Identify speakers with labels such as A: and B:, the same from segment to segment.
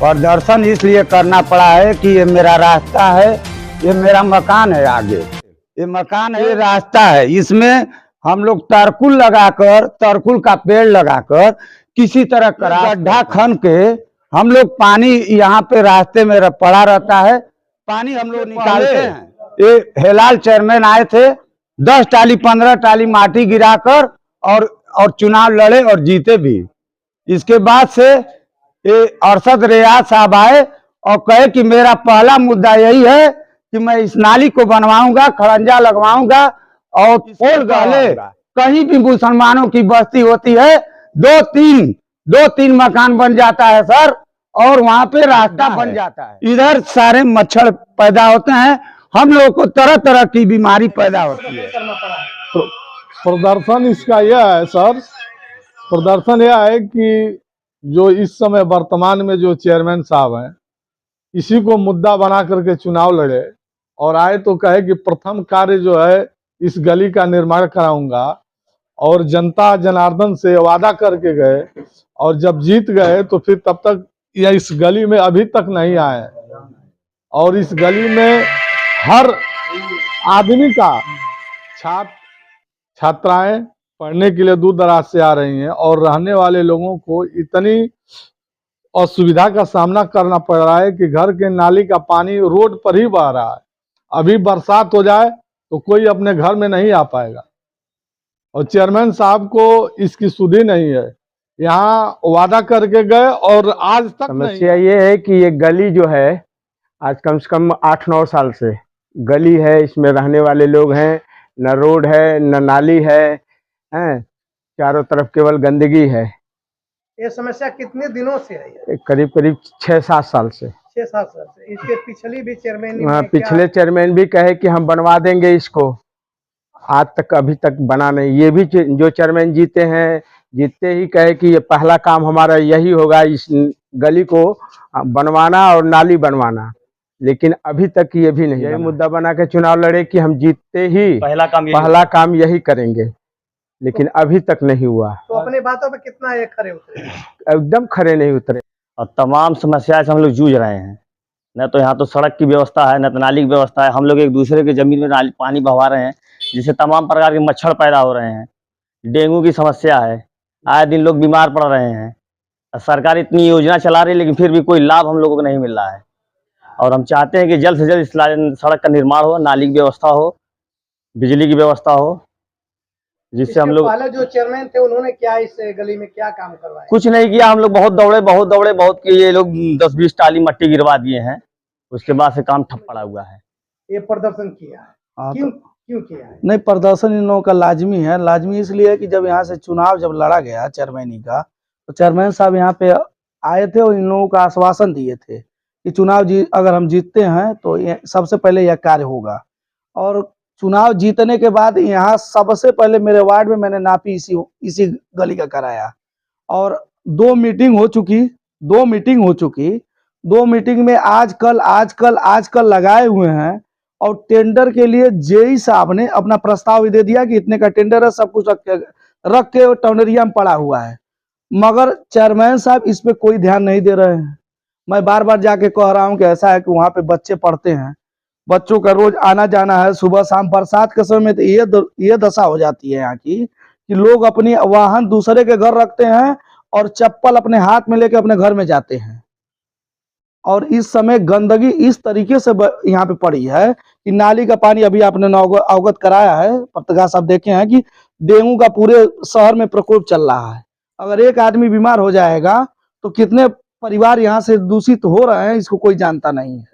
A: प्रदर्शन इसलिए करना पड़ा है कि ये मेरा रास्ता है, ये मेरा मकान है, आगे ये मकान है, ये रास्ता है। इसमें हम लोग तरकुल का पेड़ लगाकर किसी तरह गड्ढा खन के हम लोग पानी यहाँ पे रास्ते में पड़ा रहता है, पानी हम लोग निकालते हैं। ये हेलाल चेयरमैन आए थे, 10 टाली 15 टाली माटी गिराकर और चुनाव लड़े और जीते भी। इसके बाद से ये अरशद रियाज साहब आए और कहे कि मेरा पहला मुद्दा यही है कि मैं इस नाली को बनवाऊंगा, खड़ंजा लगवाऊंगा और पोल गहले कहीं भी मुसलमानों की बस्ती होती है, दो तीन मकान बन जाता है सर, और वहां पे रास्ता बन जाता है। इधर सारे मच्छर पैदा होते हैं, हम लोगों को तरह तरह की बीमारी पैदा होती है।
B: प्रदर्शन इसका यह है सर, प्रदर्शन यह है कि जो इस समय वर्तमान में जो चेयरमैन साहब हैं, इसी को मुद्दा बना करके चुनाव लड़े और आए तो कहे कि प्रथम कार्य जो है इस गली का निर्माण कराऊंगा, और जनता जनार्दन से वादा करके गए और जब जीत गए तो फिर तब तक यह इस गली में अभी तक नहीं आए। और इस गली में हर आदमी का छात्राएं पढ़ने के लिए दूर दराज से आ रही हैं और रहने वाले लोगों को इतनी असुविधा का सामना करना पड़ रहा है कि घर के नाली का पानी रोड पर ही बह रहा है। अभी बरसात हो जाए तो कोई अपने घर में नहीं आ पाएगा और चेयरमैन साहब को इसकी सुधि नहीं है। यहाँ वादा करके गए और आज तक
C: समस्या ये है कि ये गली जो है आज कम से कम 8-9 साल से गली है, इसमें रहने वाले लोग हैं, न रोड है न नाली है, चारों तरफ केवल गंदगी है।
D: ये समस्या कितने दिनों से है?
C: करीब 6-7 साल से।
D: 6-7 साल से। इसके पिछली भी चेयरमैन
C: पिछले चेयरमैन भी कहे कि हम बनवा देंगे इसको, आज तक अभी तक बना नहीं। ये भी जो चेयरमैन जीते ही कहे कि ये पहला काम हमारा यही होगा, इस गली को बनवाना और नाली बनवाना, लेकिन अभी तक ये भी नहीं। यही मुद्दा बना के चुनाव लड़े कि हम जीतते ही पहला काम यही करेंगे, लेकिन अभी तक नहीं हुआ।
D: तो अपनी बातों पे कितना ये खरे उतरे?
C: एकदम खरे नहीं उतरे
E: और तमाम समस्याएं से हम लोग जूझ रहे हैं। न तो यहाँ तो सड़क की व्यवस्था है, न तो नाली की व्यवस्था है। हम लोग एक दूसरे की जमीन में पानी बहवा रहे हैं, जिससे तमाम प्रकार के मच्छर पैदा हो रहे हैं। डेंगू की समस्या है, आए दिन लोग बीमार पड़ रहे हैं। सरकार इतनी योजना चला रही है लेकिन फिर भी कोई लाभ हम लोगों को नहीं मिल रहा है। और हम चाहते हैं कि जल्द से जल्द इस सड़क का निर्माण हो, नाली की व्यवस्था हो, बिजली की व्यवस्था हो, जिससे हम लोग।
D: पहले जो चेयरमैन थे उन्होंने क्या इस गली में क्या काम करवाया?
E: कुछ नहीं किया। हम लोग बहुत दौड़े किए, ये लोग 10-20 टाली मट्टी गिरवा दिए हैं, उसके बाद से काम ठप पड़ा हुआ है।
D: ये प्रदर्शन किया है, क्यों किया है?
F: नहीं, प्रदर्शन इन लोगों का लाजमी है। लाजमी इसलिए है कि जब यहाँ से चुनाव जब लड़ा गया चेयरमैनी का, तो चेयरमैन साहब यहाँ पे आए थे और इन लोगों का आश्वासन दिए थे कि चुनाव अगर हम जीतते हैं तो सबसे पहले यह कार्य होगा। और चुनाव जीतने के बाद यहाँ सबसे पहले मेरे वार्ड में मैंने नापी इसी गली का कराया और 2 मीटिंग हो चुकी। 2 मीटिंग में आज कल लगाए हुए हैं और टेंडर के लिए जेई साहब ने अपना प्रस्ताव दे दिया कि इतने का टेंडर है, सब कुछ रख के टॉनरिया में पड़ा हुआ है, मगर चेयरमैन साहब इस पे कोई ध्यान नहीं दे रहे हैं। मैं बार बार जाके कह रहा हूं कि ऐसा है कि वहां पे बच्चे पढ़ते हैं, बच्चों का रोज आना जाना है, सुबह शाम। बरसात के समय में तो ये दशा हो जाती है यहाँ की कि लोग अपनी वाहन दूसरे के घर रखते हैं और चप्पल अपने हाथ में लेके अपने घर में जाते हैं। और इस समय गंदगी इस तरीके से यहाँ पे पड़ी है कि नाली का पानी, अभी आपने अवगत कराया है, पत्रकार साहब देखे हैं कि डेंगू का पूरे शहर में प्रकोप चल रहा है। अगर एक आदमी बीमार हो जाएगा तो कितने परिवार यहाँ से दूषित हो रहे हैं, इसको कोई जानता नहीं है।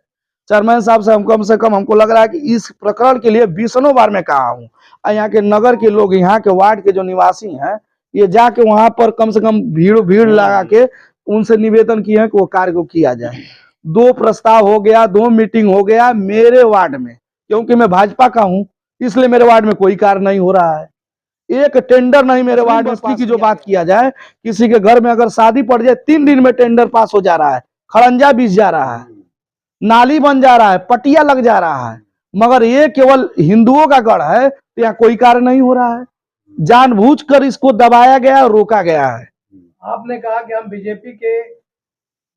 F: चेयरमैन साहब से कम से कम हमको लग रहा है कि इस प्रकरण के लिए 20 बार मैं कहा हूँ। यहाँ के नगर के लोग, यहाँ के वार्ड के जो निवासी हैं, ये जाके वहां पर कम से कम भीड़ लगा के उनसे निवेदन किए हैं कि वो कार्य को किया जाए। 2 प्रस्ताव हो गया, 2 मीटिंग हो गया मेरे वार्ड में, क्योंकि मैं भाजपा का हूं इसलिए मेरे वार्ड में कोई कार्य नहीं हो रहा है। एक टेंडर नहीं मेरे वार्ड में की जो बात किया जाए, किसी के घर में अगर शादी पड़ जाए 3 दिन में टेंडर पास हो जा रहा है, खड़ंजा बीस जा रहा है, नाली बन जा रहा है, पटिया लग जा रहा है, मगर ये केवल हिंदुओं का गढ़ है तो यहाँ कोई कार्य नहीं हो रहा है। जानबूझकर इसको दबाया गया और रोका गया है।
D: आपने कहा कि हम बीजेपी के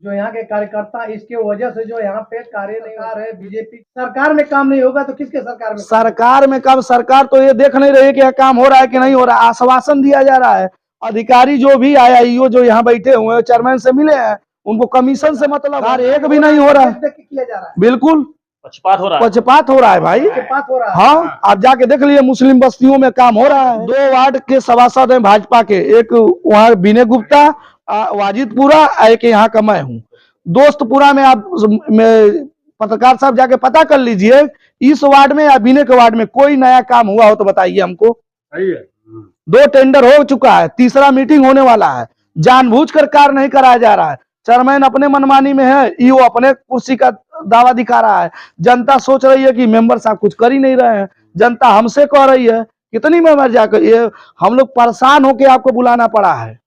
D: जो यहाँ के कार्यकर्ता इसके वजह से जो यहाँ पे कार्य नहीं आ रहे, बीजेपी सरकार में काम नहीं होगा तो किसके सरकार में?
F: सरकार में कब? सरकार तो ये देख नहीं रही है कि यह काम हो रहा है कि नहीं हो रहा है। आश्वासन दिया जा रहा है। अधिकारी जो भी आईआईओ जो यहाँ बैठे हुए हैं, चेयरमैन से मिले हैं, उनको कमीशन से मतलब कार्य एक भी नहीं हो रहा है।
D: देख के किया जा रहा है,
F: बिल्कुल
E: पक्षपात हो रहा है।
F: पक्षपात हो रहा है भाई।
D: पक्षपात हो रहा है।
F: हाँ, आप जाके देख लिए मुस्लिम बस्तियों में काम हो रहा है। 2 वार्ड के सभासद हैं भाजपा के, एक वहाँ विनय गुप्ता, वाजिदपुरा, एक यहाँ का मैं हूँ। दोस्तपुरा में आप पत्रकार साहब जाके पता कर लीजिए, इस वार्ड में या विनय के वार्ड में कोई नया काम हुआ हो तो बताइए हमको। 2 टेंडर हो चुका है, तीसरा मीटिंग होने वाला है। जानबूझकर कार्य नहीं कराया जा रहा है। चेयरमैन अपने मनमानी में है, ईओ अपने कुर्सी का दावा दिखा रहा है। जनता सोच रही है कि मेंबर साहब कुछ कर ही नहीं रहे हैं। जनता हमसे कह रही है कितनी मेंबर जाकर, ये हम लोग परेशान होकर आपको बुलाना पड़ा है।